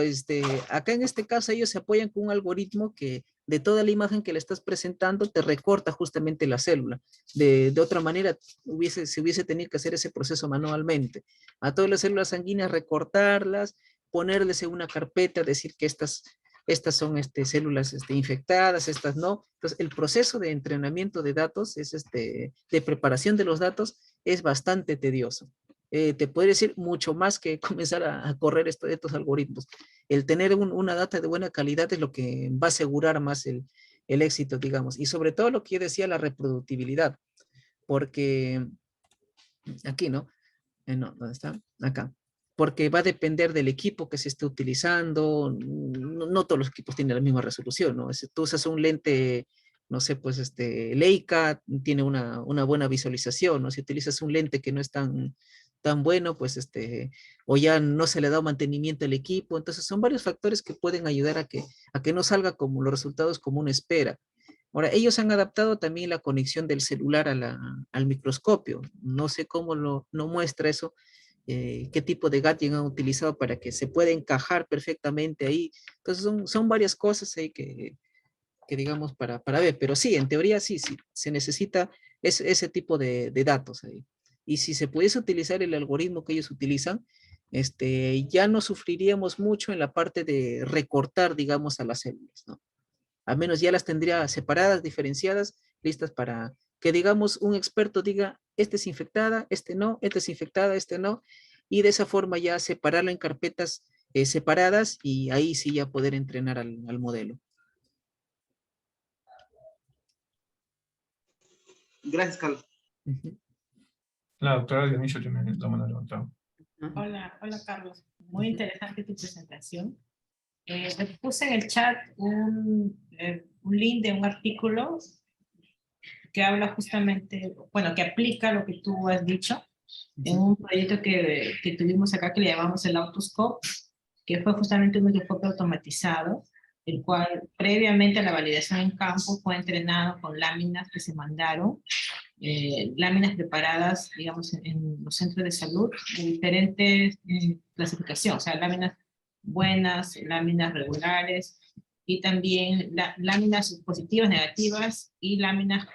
acá en este caso ellos se apoyan con un algoritmo que de toda la imagen que le estás presentando te recorta justamente la célula. De otra manera, se hubiese tenido que hacer ese proceso manualmente. A todas las células sanguíneas recortarlas, ponerles en una carpeta, decir que estas son células infectadas, estas no. Entonces, el proceso de entrenamiento de datos, de preparación de los datos, es bastante tedioso. Te podría decir mucho más que comenzar a correr estos algoritmos. El tener una data de buena calidad es lo que va a asegurar más el éxito, digamos. Y sobre todo lo que yo decía, la reproductibilidad. Porque aquí, ¿no? No, ¿dónde está? Acá. Porque va a depender del equipo que se esté utilizando. No todos los equipos tienen la misma resolución, ¿no? Si tú usas un lente, no sé, pues Leica tiene una buena visualización, ¿no? Si utilizas un lente que no es tan bueno, pues o ya no se le da mantenimiento al equipo. Entonces son varios factores que pueden ayudar a que no salga como los resultados como uno espera. Ahora, ellos han adaptado también la conexión del celular al microscopio. No sé cómo no muestra eso, qué tipo de gadget han utilizado para que se pueda encajar perfectamente ahí. Entonces, son varias cosas ahí que digamos, para ver. Pero sí, en teoría sí, se necesita ese tipo de datos ahí. Y si se pudiese utilizar el algoritmo que ellos utilizan, ya no sufriríamos mucho en la parte de recortar, digamos, a las células, ¿no? Al menos ya las tendría separadas, diferenciadas, listas para que, digamos, un experto diga, este es infectada, este no, este es infectada, este no, y de esa forma ya separarla en carpetas separadas y ahí sí ya poder entrenar al modelo. Gracias, Carlos. La doctora Dionisio tiene la mano levantada. Hola, hola Carlos. Muy interesante tu presentación. Le puse en el chat un link de un artículo que habla justamente, bueno, que aplica lo que tú has dicho en un proyecto que tuvimos acá que le llamamos el Autoscope, que fue justamente un microscopio automatizado, el cual previamente a la validación en campo fue entrenado con láminas que se mandaron, láminas preparadas, digamos, en los centros de salud, de diferentes clasificaciones, o sea, láminas buenas, láminas regulares, y también láminas positivas, negativas, y láminas,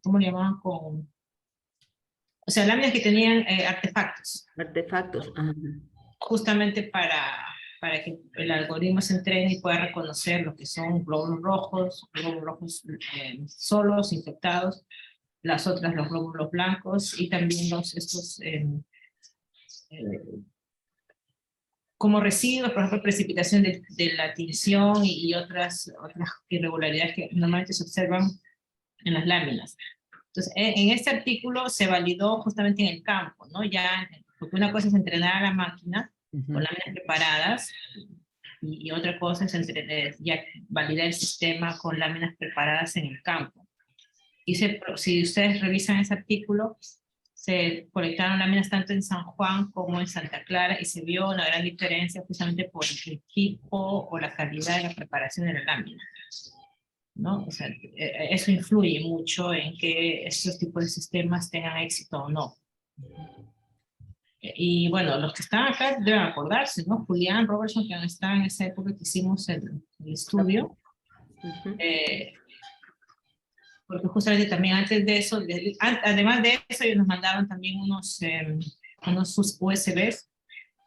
¿cómo le llamaban? O sea, láminas que tenían artefactos. Artefactos. Ajá. Justamente para que el algoritmo se entrene y pueda reconocer lo que son glóbulos rojos solos, infectados, las otras los glóbulos blancos, y también como residuos, por ejemplo, precipitación de la tinción y otras irregularidades que normalmente se observan en las láminas. Entonces, en este artículo se validó justamente en el campo, ¿no? Ya, porque una cosa es entrenar a la máquina con láminas preparadas, y otra cosa es ya validar el sistema con láminas preparadas en el campo. Y si ustedes revisan ese artículo, se colectaron láminas tanto en San Juan como en Santa Clara, y se vio una gran diferencia justamente por el tipo o la calidad de la preparación de la lámina, ¿no? O sea, eso influye mucho en que estos tipos de sistemas tengan éxito o no. Y bueno, los que están acá deben acordarse, ¿no? Julián Robertson, que no estaba en esa época que hicimos el estudio, porque justamente también antes de eso, además de eso, ellos nos mandaron también unos USBs,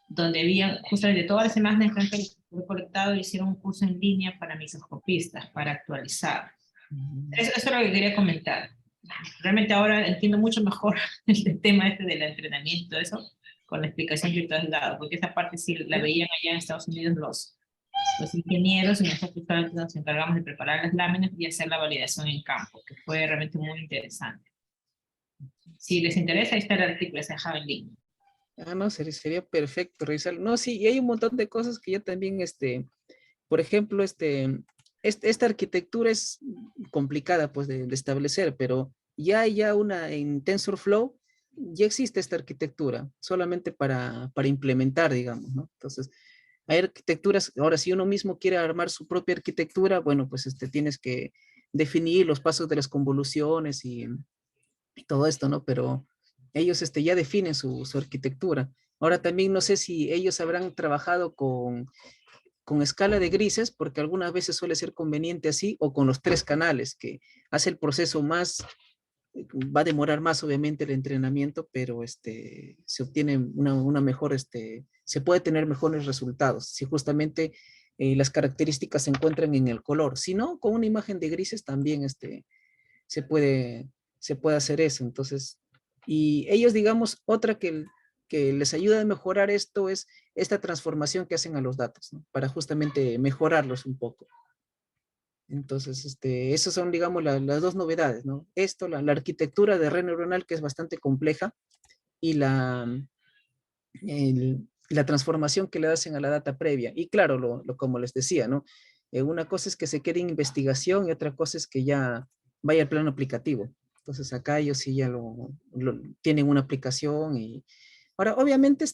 donde había justamente todas las imágenes que han recolectado, y hicieron un curso en línea para microscopistas, para actualizar. Eso es lo que quería comentar. realmente ahora entiendo mucho mejor el tema este del entrenamiento y todo eso, con la explicación que tú has dado, porque esa parte sí la veían allá en Estados Unidos los ingenieros, y nosotros solamente nos encargamos de preparar las láminas y hacer la validación en campo, que fue realmente muy interesante. Si les interesa, ahí está el artículo, se dejaba en link. Ah, no, sería perfecto revisarlo. No, sí, y hay un montón de cosas que yo también, por ejemplo, esta arquitectura es complicada pues de establecer, pero ya una en TensorFlow, ya existe esta arquitectura, solamente para implementar, digamos, ¿no? Entonces, hay arquitecturas, ahora si uno mismo quiere armar su propia arquitectura, bueno, pues tienes que definir los pasos de las convoluciones y todo esto, ¿no? Pero ellos ya definen su arquitectura. Ahora también no sé si ellos habrán trabajado con escala de grises, porque algunas veces suele ser conveniente así, o con los 3 canales, que hace el proceso más, va a demorar más obviamente el entrenamiento, pero se obtiene una mejor, se puede tener mejores resultados, si justamente las características se encuentran en el color. Si no, con una imagen de grises también se puede, se puede hacer eso. Entonces, y ellos, digamos, otra que les ayuda a mejorar esto es esta transformación que hacen a los datos, ¿no? Para justamente mejorarlos un poco. Entonces, esas son, digamos, las dos novedades, ¿no? Esto, la arquitectura de red neuronal, que es bastante compleja, y la transformación que le hacen a la data previa. Y claro, como les decía, ¿no? Una cosa es que se quede en investigación y otra cosa es que ya vaya al plano aplicativo. Entonces acá ellos sí ya tienen una aplicación. Y ahora, obviamente,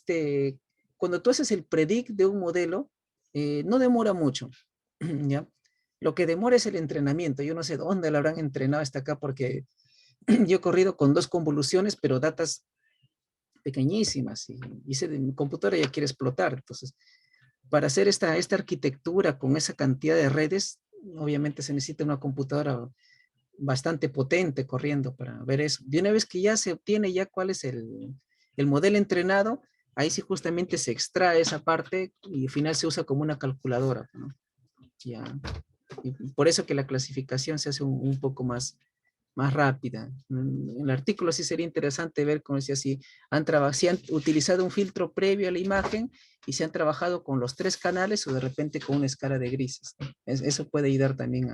cuando tú haces el predict de un modelo, no demora mucho, ¿ya? Lo que demora es el entrenamiento. Yo no sé dónde lo habrán entrenado hasta acá, porque yo he corrido con 2 convoluciones, pero datas pequeñísimas, y mi computadora ya quiere explotar. Entonces, para hacer esta arquitectura con esa cantidad de redes, obviamente se necesita una computadora bastante potente corriendo para ver eso. Y una vez que ya se obtiene ya cuál es el modelo entrenado, ahí sí justamente se extrae esa parte y al final se usa como una calculadora, ¿no? Ya. Y por eso que la clasificación se hace un poco más rápida. En el artículo sí sería interesante ver, como decía, si han utilizado un filtro previo a la imagen y se han trabajado con los 3 canales o de repente con una escala de grises, ¿no? Eso puede ayudar también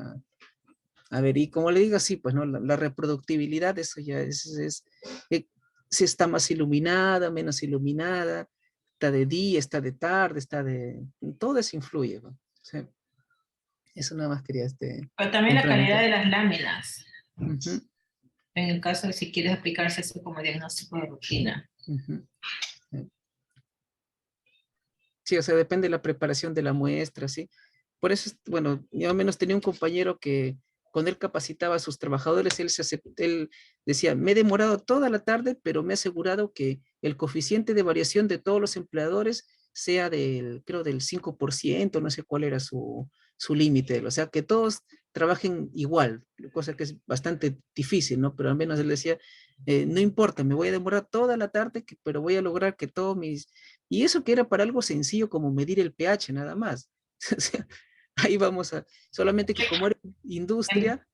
a ver, y como le digo, sí, pues, ¿no? La reproductibilidad, eso ya si está más iluminada, menos iluminada, está de día, está de tarde, todo eso influye, ¿no? Sí. Eso nada más quería Pero también la calidad complementar. de las láminas, Ujú, en el caso de si quieres aplicarse eso como diagnóstico de rutina. ujú. Sí, o sea, depende de la preparación de la muestra, ¿sí? Por eso, bueno, yo al menos tenía un compañero que cuando él capacitaba a sus trabajadores, él decía, me he demorado toda la tarde, pero me he asegurado que el coeficiente de variación de todos los empleadores sea creo del 5%, no sé cuál era su límite, o sea, que todos trabajen igual, cosa que es bastante difícil, ¿no? Pero al menos él decía, no importa, me voy a demorar toda la tarde, pero voy a lograr que todos mis... Y eso que era para algo sencillo como medir el pH, nada más. O sea, ahí vamos solamente que como era industria.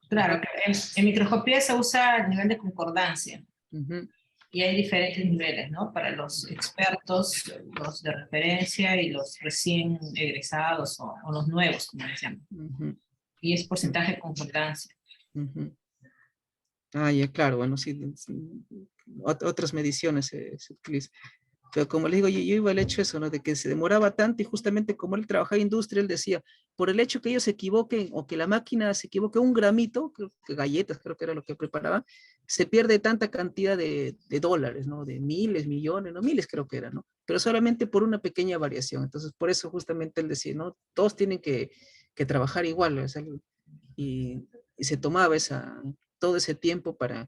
Claro, Ajá, que en microscopía se usa el nivel de concordancia ujú, y hay diferentes niveles, ¿no? Para los expertos, los de referencia y los recién egresados o los nuevos, como decíamos. ujú, Y es porcentaje de concordancia. ujú. Ah, ya, claro, bueno, sí, otras mediciones se utilizan. Pero como le digo, yo iba al hecho eso, ¿no? De que se demoraba tanto y justamente como él trabajaba en industria, él decía, por el hecho que ellos se equivoquen o que la máquina se equivoque un gramito, que galletas creo que era lo que preparaba, se pierde tanta cantidad de dólares, ¿no? De miles, millones, no miles creo que era, ¿no? Pero solamente por una pequeña variación. Entonces, por eso justamente él decía, ¿no? Todos tienen que trabajar igual, o sea, y se tomaba todo ese tiempo para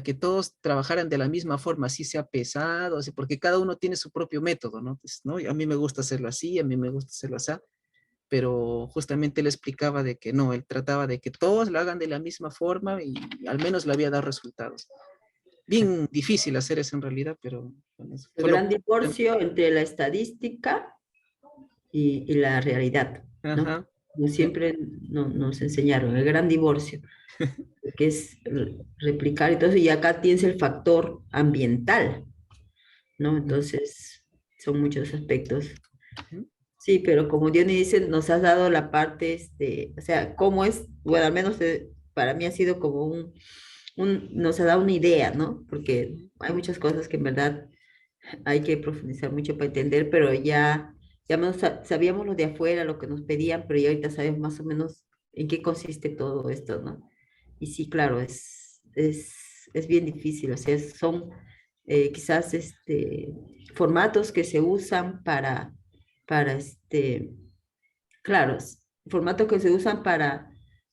que todos trabajaran de la misma forma, así sea pesado, así, porque cada uno tiene su propio método, ¿no? Pues, ¿no? A mí me gusta hacerlo así, a mí me gusta hacerlo así, pero justamente él explicaba de que no, él trataba de que todos lo hagan de la misma forma y al menos le había dado resultados. Bien difícil hacer eso en realidad, pero bueno, eso El fue gran divorcio entre la estadística y la realidad, ¿no? Ajá, Como siempre nos enseñaron, el gran divorcio. que es replicar. Entonces, y acá tienes el factor ambiental, ¿no? Entonces, son muchos aspectos. Ujú. Sí, pero como Diony dice, nos has dado la parte, o sea, cómo es, bueno, al menos para mí ha sido como nos ha dado una idea, ¿no? Porque hay muchas cosas que en verdad hay que profundizar mucho para entender, pero ya menos sabíamos lo de afuera, lo que nos pedían, pero ya ahorita sabemos más o menos en qué consiste todo esto, ¿no? Y sí, claro, es bien difícil, o sea, son quizás formatos que se usan para claro, formatos que se usan para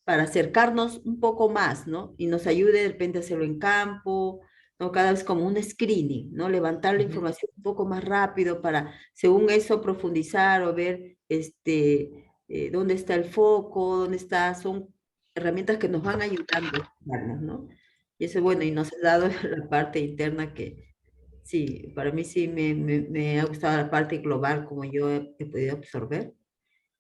acercarnos un poco más, ¿no? Y nos ayude de repente a hacerlo en campo, ¿no? Cada vez como un screening, ¿no? Levantar la Ujú. información un poco más rápido para, según eso, profundizar o ver dónde está el foco, son herramientas que nos van ayudando a explicarnos, ¿no? Y eso, bueno, y nos ha dado la parte interna que, sí, para mí sí me ha gustado la parte global como yo he podido absorber.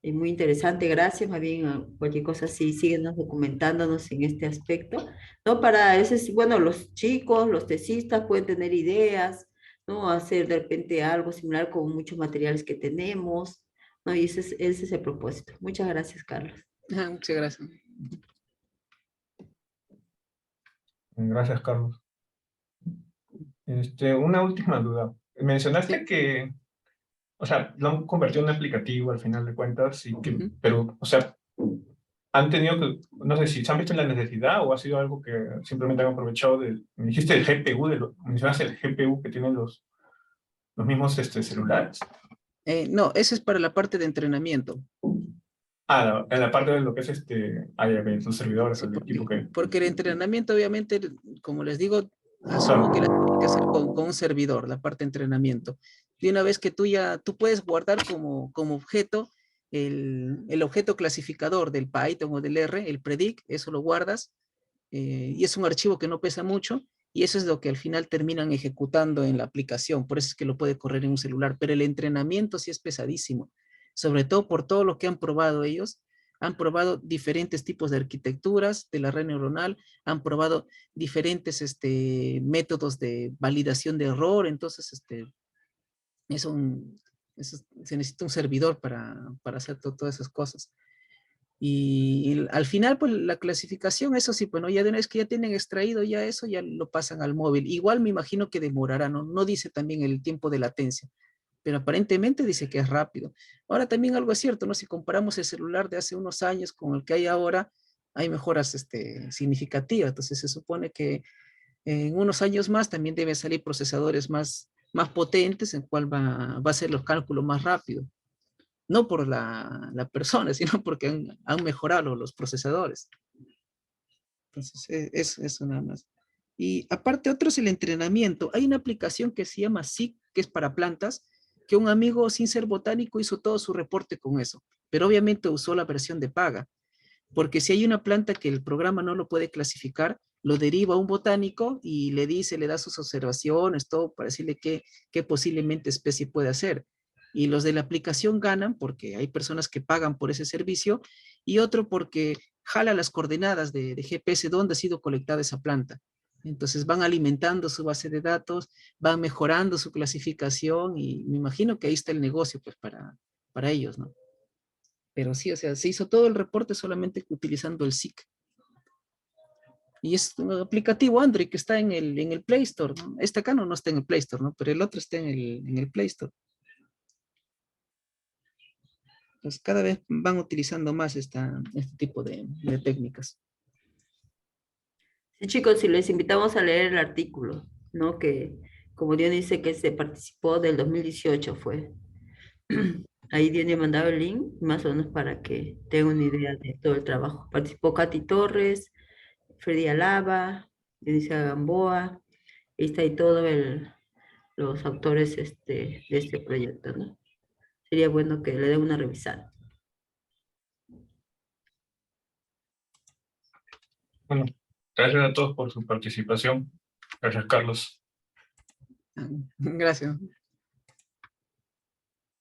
Es muy interesante, gracias. Más bien, cualquier cosa sí, síguenos documentándonos en este aspecto, ¿no? Para ese, bueno, los chicos, los tesistas pueden tener ideas, ¿no? Hacer de repente algo similar con muchos materiales que tenemos, ¿no? Y ese es el propósito. Muchas gracias, Carlos. Muchas gracias. Gracias, Carlos. Una última duda. Mencionaste Sí. que, o sea, lo han convertido en un aplicativo al final de cuentas, Ujú. pero, o sea, han tenido que, no sé si se han visto en la necesidad o ha sido algo que simplemente han aprovechado me dijiste el GPU, mencionaste el GPU que tienen los mismos celulares. No, eso es para la parte de entrenamiento. En la parte de lo que es los servidores, Sí, el equipo que... porque el entrenamiento, obviamente, como les digo, asumo que la Claro. tiene que hacer con un servidor, la parte de entrenamiento. Y una vez que tú puedes guardar como objeto el objeto clasificador del Python o del R, el predict, eso lo guardas, y es un archivo que no pesa mucho, y eso es lo que al final terminan ejecutando en la aplicación, por eso es que lo puede correr en un celular, pero el entrenamiento sí es pesadísimo, sobre todo por todo lo que han probado ellos. Han probado diferentes tipos de arquitecturas de la red neuronal, han probado diferentes métodos de validación de error, entonces es un, se necesita un servidor para hacer todas esas cosas. Y al final, pues la clasificación, eso sí, bueno, ya de una vez que ya tienen extraído ya eso, ya lo pasan al móvil. Igual me imagino que demorará, ¿no? No dice también el tiempo de latencia, pero aparentemente dice que es rápido. Ahora también algo es cierto, ¿no? Si comparamos el celular de hace unos años con el que hay ahora, hay mejoras significativas. Entonces se supone que en unos años más también deben salir procesadores más potentes, en cual va a ser los cálculos más rápido. No por la persona, sino porque han mejorado los procesadores. Entonces, eso nada más. Y aparte, otro es el entrenamiento. Hay una aplicación que se llama SIG, que es para plantas, que un amigo sin ser botánico hizo todo su reporte con eso, pero obviamente usó la versión de paga, porque si hay una planta que el programa no lo puede clasificar, lo deriva a un botánico y le da sus observaciones, todo para decirle qué posiblemente especie puede hacer. Y los de la aplicación ganan porque hay personas que pagan por ese servicio y otro porque jala las coordenadas de GPS donde ha sido colectada esa planta. Entonces van alimentando su base de datos, van mejorando su clasificación y me imagino que ahí está el negocio pues para ellos, ¿no? Pero sí, o sea, se hizo todo el reporte solamente utilizando el SIC. Y es un aplicativo Android que está en el Play Store, ¿no? Este acá no está en el Play Store, ¿no? Pero el otro está en el Play Store. Entonces cada vez van utilizando más este tipo de técnicas. Sí, chicos, y les invitamos a leer el artículo, ¿no? Que, como Dios dice, que se participó del 2018 fue. Ahí Dios me mandaba el link, más o menos para que tengan una idea de todo el trabajo. Participó Katy Torres, Freddy Alaba, Denise Gamboa, ahí está ahí todos los autores de este proyecto, ¿no? Sería bueno que le den una revisada. Bueno, gracias a todos por su participación. Gracias, Carlos. Gracias.